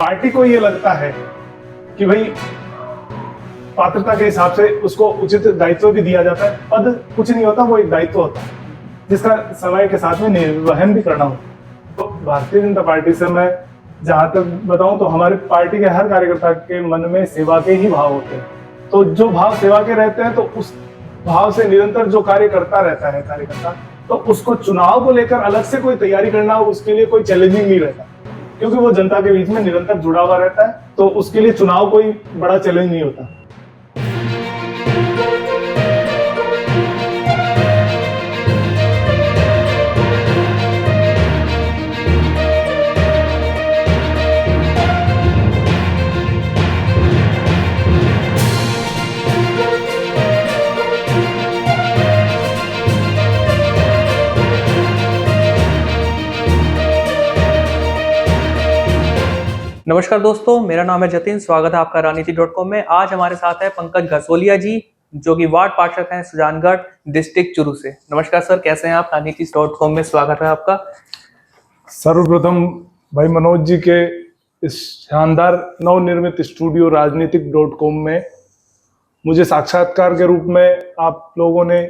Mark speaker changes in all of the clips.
Speaker 1: Party को ये लगता है कि भाई पात्रता के हिसाब से उसको उचित दायित्व भी दिया जाता है। पद कुछ नहीं होता, वो एक दायित्व होता है जिसका समय के साथ में निर्वहन भी करना होता है। तो भारतीय जनता पार्टी से मैं जहां तक बताऊं तो हमारे पार्टी के हर कार्यकर्ता के मन में सेवा के ही भाव होते हैं। तो जो भाव सेवा के रहते हैं तो उस भाव से निरंतर जो कार्य करता रहता है कार्यकर्ता, तो उसको चुनाव को लेकर अलग से कोई तैयारी करना उसके लिए कोई चैलेंजिंग नहीं रहता, क्योंकि वो जनता के बीच में निरंतर जुड़ा हुआ रहता है। तो उसके लिए चुनाव कोई बड़ा चैलेंज नहीं होता।
Speaker 2: नमस्कार दोस्तों, मेरा नाम है जतिन। स्वागत है आपका राजनीति.com में। आज हमारे साथ है पंकज घसोलिया जी, जो कि वार्ड पार्षद हैं सुजानगढ़ डिस्ट्रिक्ट चुरू से। नमस्कार सर, कैसे हैं आप? राजनीति.com में स्वागत है आपका।
Speaker 1: सर्वप्रथम भाई मनोज जी के इस शानदार नवनिर्मित स्टूडियो राजनीतिक.com में मुझे साक्षात्कार के रूप में आप लोगों ने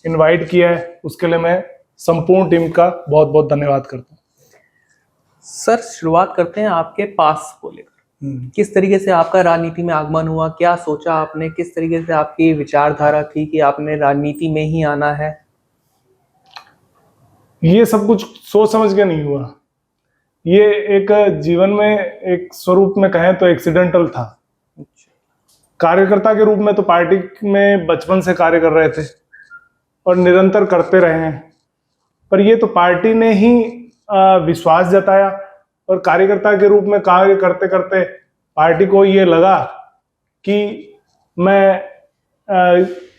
Speaker 1: इनवाइट किया है, उसके लिए मैं संपूर्ण टीम का बहुत बहुत धन्यवाद करता हूँ।
Speaker 2: सर, शुरुआत करते हैं आपके पास को लेकर। किस तरीके से आपका राजनीति में आगमन हुआ? क्या सोचा आपने? किस तरीके से आपकी विचारधारा थी कि आपने राजनीति में ही आना है?
Speaker 1: ये सब कुछ सोच समझ के नहीं हुआ। ये एक जीवन में एक स्वरूप में कहें तो एक्सीडेंटल था। कार्यकर्ता के रूप में तो पार्टी में बचपन से कार्य कर रहे थे और निरंतर करते रहे हैं, पर ये तो पार्टी ने ही विश्वास जताया और कार्यकर्ता के रूप में कार्य करते करते पार्टी को ये लगा कि मैं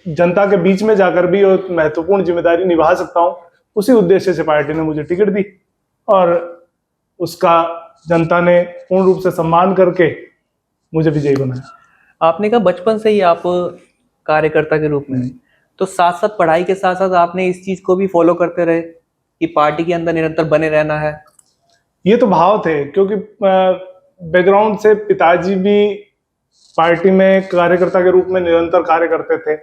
Speaker 1: जनता के बीच में जाकर भी और महत्वपूर्ण जिम्मेदारी निभा सकता हूँ। उसी उद्देश्य से पार्टी ने मुझे टिकट दी और उसका जनता ने पूर्ण रूप से सम्मान करके मुझे विजयी बनाया।
Speaker 2: आपने कहा बचपन से ही आप कार्यकर्ता के रूप में, तो साथ साथ पढ़ाई के साथ साथ आपने इस चीज को भी फॉलो करते रहे कि पार्टी के अंदर निरंतर बने रहना है?
Speaker 1: ये तो भाव थे, क्योंकि बैकग्राउंड से पिताजी भी पार्टी में कार्यकर्ता के रूप में निरंतर कार्य करते थे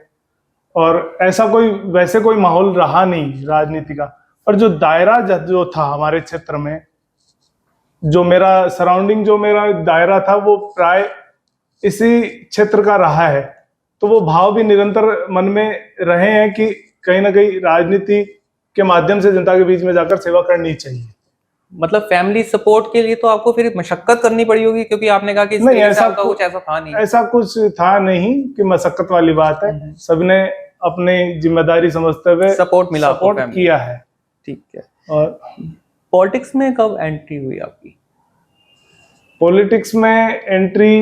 Speaker 1: और ऐसा वैसे कोई माहौल रहा नहीं राजनीति का। और जो दायरा जो था हमारे क्षेत्र में, जो मेरा सराउंडिंग, जो मेरा दायरा था, वो प्राय इसी क्षेत्र का रहा है। तो वो भाव भी निरंतर मन में रहे हैं कि कहीं ना कहीं राजनीति के माध्यम से जनता के बीच में जाकर सेवा करनी चाहिए।
Speaker 2: मतलब फैमिली सपोर्ट के लिए तो आपको फिर मशक्कत करनी पड़ी होगी, क्योंकि आपने कहा कि
Speaker 1: नहीं, ऐसा
Speaker 2: कुछ ऐसा था नहीं।
Speaker 1: ऐसा कुछ था नहीं कि मशक्कत वाली बात है। सबने अपनी जिम्मेदारी समझते हुए
Speaker 2: सपोर्ट
Speaker 1: किया है।
Speaker 2: ठीक है।
Speaker 1: और
Speaker 2: पॉलिटिक्स में कब एंट्री हुई आपकी?
Speaker 1: पॉलिटिक्स में एंट्री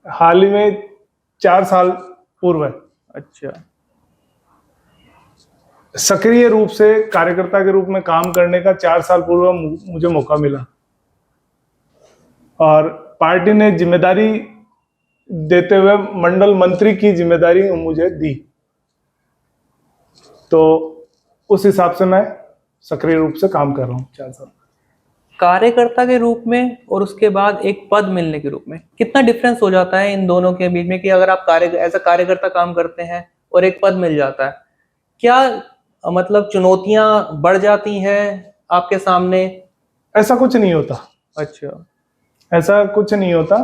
Speaker 1: हाल ही में 4 साल पूर्व है।
Speaker 2: अच्छा।
Speaker 1: सक्रिय रूप से कार्यकर्ता के रूप में काम करने का 4 साल पूर्व मुझे मौका मिला और पार्टी ने जिम्मेदारी देते हुए मंडल मंत्री की जिम्मेदारी मुझे दी, तो उस हिसाब से मैं सक्रिय रूप से काम कर रहा हूँ 4 साल।
Speaker 2: कार्यकर्ता के रूप में और उसके बाद एक पद मिलने के रूप में कितना डिफरेंस हो जाता है इन दोनों के बीच में, कि अगर आप एज अ कार्यकर्ता काम करते हैं और एक पद मिल जाता है, क्या मतलब चुनौतियां बढ़ जाती हैं आपके सामने?
Speaker 1: ऐसा कुछ नहीं होता।
Speaker 2: अच्छा।
Speaker 1: ऐसा कुछ नहीं होता।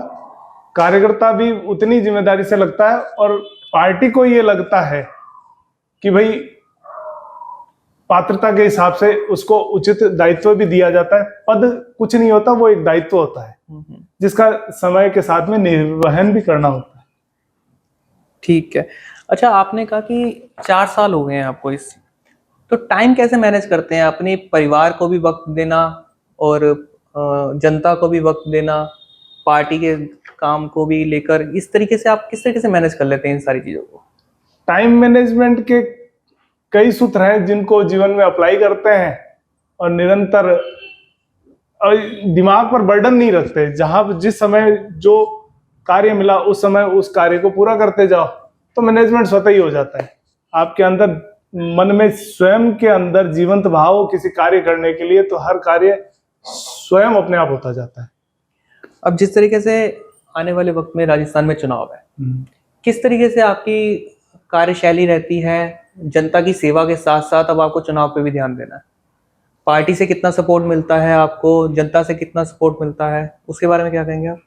Speaker 1: कार्यकर्ता भी उतनी जिम्मेदारी से लगता है और पार्टी को ये लगता है कि भाई पात्रता के हिसाब से उसको उचित दायित्व भी दिया जाता है। पद कुछ नहीं होता, वो एक दायित्व होता है जिसका समय के साथ में निर्वहन भी करना होता है।
Speaker 2: ठीक है। अच्छा, आपने कहा कि 4 साल हो गए हैं आपको इस, तो टाइम कैसे मैनेज करते हैं? अपने परिवार को भी वक्त देना और जनता को भी वक्त देना, पार्टी के काम को भी लेकर, इस तरीके से आप किस तरीके से मैनेज कर लेते हैं इन सारी चीजों को?
Speaker 1: टाइम मैनेजमेंट के कई सूत्र हैं जिनको जीवन में अप्लाई करते हैं और निरंतर दिमाग पर बर्डन नहीं रखते। जहां जिस समय जो कार्य मिला उस समय उस कार्य को पूरा करते जाओ तो मैनेजमेंट स्वतः ही हो जाता है। आपके अंदर मन में स्वयं के अंदर जीवंत भाव किसी कार्य करने के लिए, तो हर कार्य स्वयं अपने आप होता जाता है।
Speaker 2: अब जिस तरीके से आने वाले वक्त में राजस्थान में चुनाव है, किस तरीके से आपकी कार्यशैली रहती है? जनता की सेवा के साथ साथ अब आपको चुनाव पे भी ध्यान देना है। पार्टी से कितना सपोर्ट मिलता है आपको, जनता से कितना सपोर्ट मिलता है, उसके बारे में क्या कहेंगे आप?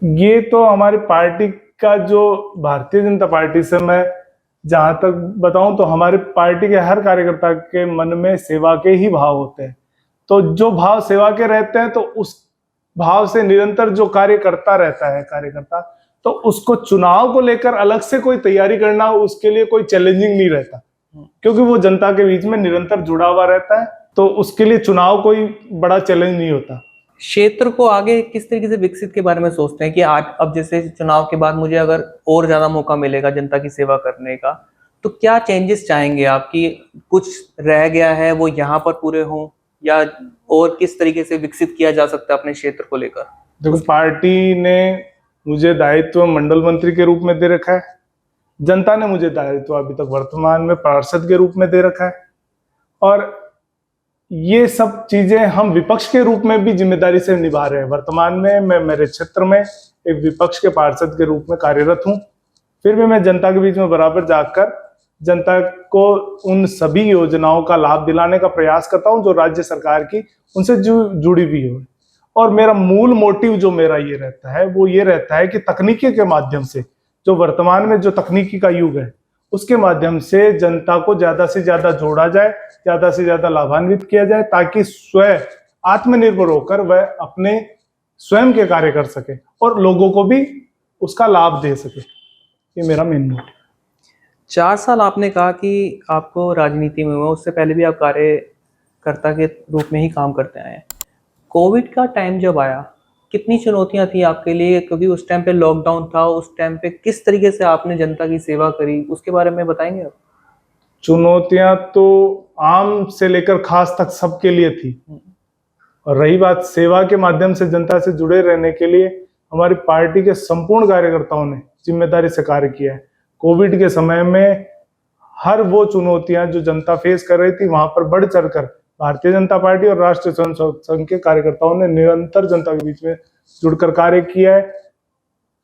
Speaker 1: ये तो हमारी पार्टी का जो भारतीय जनता पार्टी से मैं जहां तक बताऊं तो हमारी पार्टी के हर कार्यकर्ता के मन में सेवा के ही भाव होते हैं। तो जो भाव सेवा के रहते हैं तो उस भाव से निरंतर जो कार्य करता रहता है कार्यकर्ता, तो उसको चुनाव को लेकर अलग से कोई तैयारी करना उसके लिए कोई चैलेंजिंग नहीं रहता, क्योंकि वो जनता के बीच में निरंतर जुड़ा हुआ रहता है। तो उसके लिए चुनाव कोई बड़ा चैलेंज नहीं होता।
Speaker 2: क्षेत्र को आगे किस तरीके से विकसित के बारे में सोचते हैं कि आज अब जैसे चुनाव के बाद मुझे अगर और ज्यादा मौका मिलेगा जनता की सेवा करने का, तो क्या चेंजेस चाहेंगे आप कि कुछ रह गया है वो यहाँ पर पूरे हों, या और किस तरीके से विकसित किया जा सकता है अपने क्षेत्र को लेकर?
Speaker 1: देखो, पार्टी ने मुझे दायित्व मंडल मंत्री के रूप में दे रखा है, जनता ने मुझे दायित्व अभी तक वर्तमान में पार्षद के रूप में दे रखा है, और ये सब चीजें हम विपक्ष के रूप में भी जिम्मेदारी से निभा रहे हैं। वर्तमान में मैं मेरे क्षेत्र में एक विपक्ष के पार्षद के रूप में कार्यरत हूँ, फिर भी मैं जनता के बीच में बराबर जाकर जनता को उन सभी योजनाओं का लाभ दिलाने का प्रयास करता हूं जो राज्य सरकार की उनसे जुड़ी हुई हो। और मेरा मूल मोटिव जो मेरा ये रहता है वो ये रहता है कि तकनीकी के माध्यम से, जो वर्तमान में जो तकनीकी का युग है उसके माध्यम से जनता को ज्यादा से ज्यादा जोड़ा जाए, ज्यादा से ज्यादा लाभान्वित किया जाए, ताकि स्वयं आत्मनिर्भर होकर वह अपने स्वयं के कार्य कर सके और लोगों को भी उसका लाभ दे सके। ये मेरा मेन मोटिव।
Speaker 2: 4 साल आपने कहा कि आपको राजनीति में हुआ, उससे पहले भी आप कार्यकर्ता के रूप में ही काम करते आए हैं। कोविड का टाइम जब आया, कितनी चुनौतियां थी आपके लिए? क्योंकि उस टाइम पे लॉकडाउन था, उस टाइम पे किस तरीके से आपने जनता की सेवा करी, उसके बारे में बताएंगे आप?
Speaker 1: चुनौतियां तो आम से लेकर खास तक सबके लिए थी, और रही बात सेवा के माध्यम से जनता से जुड़े रहने के लिए, हमारी पार्टी के संपूर्ण कार्यकर्ताओं ने जिम्मेदारी से कार्य किया है। कोविड के समय में हर वो चुनौतियां जो जनता फेस कर रही थी, वहां पर बढ़ चढ़कर भारतीय जनता पार्टी और राष्ट्रीय स्वयं संघ के कार्यकर्ताओं ने निरंतर जनता के बीच में जुड़कर कार्य किया है,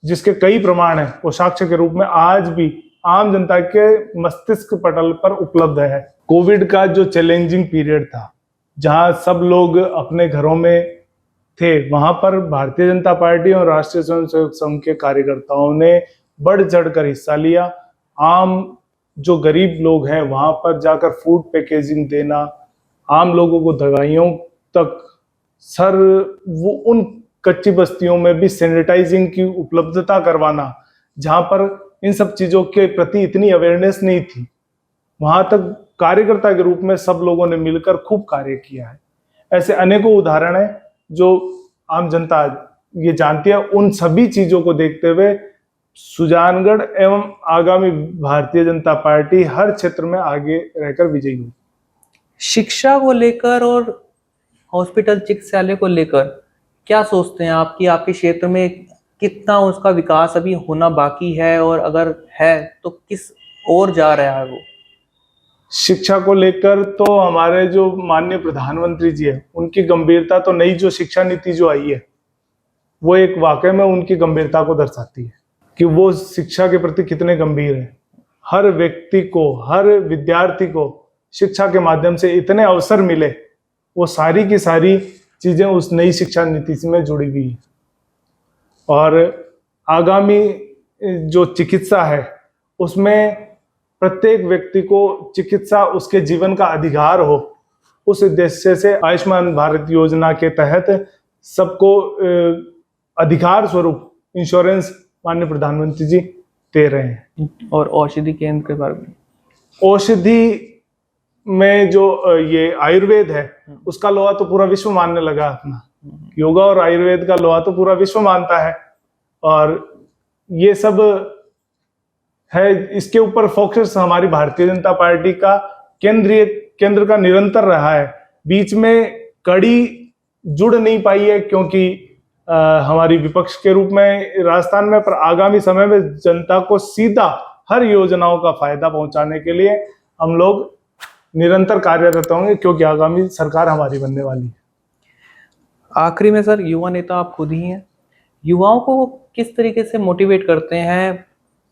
Speaker 1: जिसके कई प्रमाण है वो साक्ष्य के रूप में आज भी आम जनता के मस्तिष्क पटल पर उपलब्ध है। कोविड का जो चैलेंजिंग पीरियड था, जहां सब लोग अपने घरों में थे, वहां पर भारतीय जनता पार्टी और राष्ट्रीय स्वयं संघ के कार्यकर्ताओं ने बढ़ चढ़कर हिस्सा लिया। आम जो गरीब लोग हैं वहां पर जाकर फूड पैकेजिंग देना, आम लोगों को दवाइयों तक, सर वो उन कच्ची बस्तियों में भी सैनिटाइजिंग की उपलब्धता करवाना, जहां पर इन सब चीजों के प्रति इतनी अवेयरनेस नहीं थी, वहां तक कार्यकर्ता के रूप में सब लोगों ने मिलकर खूब कार्य किया है। ऐसे अनेकों उदाहरण हैं जो आम जनता ये जानती है। उन सभी चीजों को देखते हुए सुजानगढ़ एवं आगामी भारतीय जनता पार्टी हर क्षेत्र में आगे रहकर विजयी हुई।
Speaker 2: शिक्षा को लेकर और हॉस्पिटल चिकित्सालय को लेकर क्या सोचते हैं आप कि आपके क्षेत्र में कितना उसका विकास अभी होना बाकी है, और अगर है तो किस ओर जा रहा है वो?
Speaker 1: शिक्षा को लेकर तो हमारे जो माननीय प्रधानमंत्री जी है, उनकी गंभीरता तो नई जो शिक्षा नीति जो आई है वो एक वाकई में उनकी गंभीरता को दर्शाती है कि वो शिक्षा के प्रति कितने गंभीर हैं। हर व्यक्ति को, हर विद्यार्थी को शिक्षा के माध्यम से इतने अवसर मिले, वो सारी की सारी चीजें उस नई शिक्षा नीति में जुड़ी हुई है। और आगामी जो चिकित्सा है उसमें प्रत्येक व्यक्ति को चिकित्सा उसके जीवन का अधिकार हो, उस उद्देश्य से आयुष्मान भारत योजना के तहत सबको अधिकार स्वरूप इंश्योरेंस माननीय प्रधानमंत्री जी दे रहे हैं।
Speaker 2: और औषधि केंद्र के बारे में?
Speaker 1: औषधि में जो ये आयुर्वेद है उसका लोहा तो पूरा विश्व मानने लगा अपना। योगा और आयुर्वेद का लोहा तो पूरा विश्व मानता है, और ये सब है, इसके ऊपर फोकस हमारी भारतीय जनता पार्टी का केंद्र का निरंतर रहा है। बीच में कड़ी जुड़ नहीं पाई है क्योंकि हमारी विपक्ष के रूप में राजस्थान में, पर आगामी समय में जनता को सीधा हर योजनाओं का फायदा पहुंचाने के लिए हम लोग निरंतर कार्यरत होंगे, क्योंकि आगामी सरकार हमारी बनने वाली है।
Speaker 2: आखिरी में सर, युवा नेता आप खुद ही हैं, युवाओं को किस तरीके से मोटिवेट करते हैं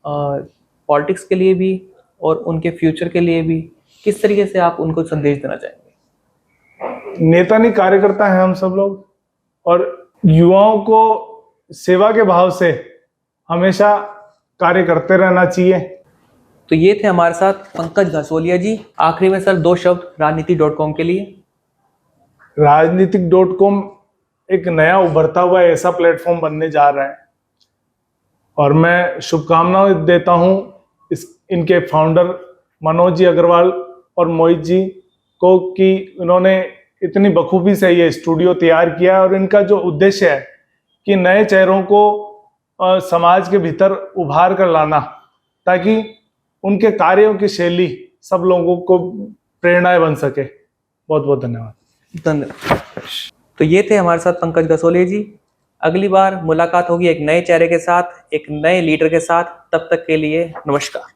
Speaker 2: पॉलिटिक्स के लिए भी और उनके फ्यूचर के लिए भी, किस तरीके से आप उनको संदेश देना चाहेंगे?
Speaker 1: नेता नहीं, कार्यकर्ता हैं हम सब लोग, और युवाओं को सेवा के भाव से हमेशा कार्य करते रहना चाहिए।
Speaker 2: तो ये थे हमारे साथ पंकज घसोलिया जी। आखिरी में सर 2 शब्द राजनीति.com के लिए।
Speaker 1: राजनीतिक.com एक नया उभरता हुआ ऐसा प्लेटफॉर्म बनने जा रहा है, और मैं शुभकामनाएं देता हूं इनके फाउंडर मनोज जी अग्रवाल और मोहित जी को कि उन्होंने इतनी बखूबी से ये स्टूडियो तैयार किया, और इनका जो उद्देश्य है कि नए चेहरों को समाज के भीतर उभार कर लाना, ताकि उनके कार्यों की शैली सब लोगों को प्रेरणाएं बन सके। बहुत बहुत धन्यवाद।
Speaker 2: धन्यवाद। तो ये थे हमारे साथ पंकज घसोलिया जी। अगली बार मुलाकात होगी एक नए चेहरे के साथ, एक नए लीडर के साथ। तब तक के लिए नमस्कार।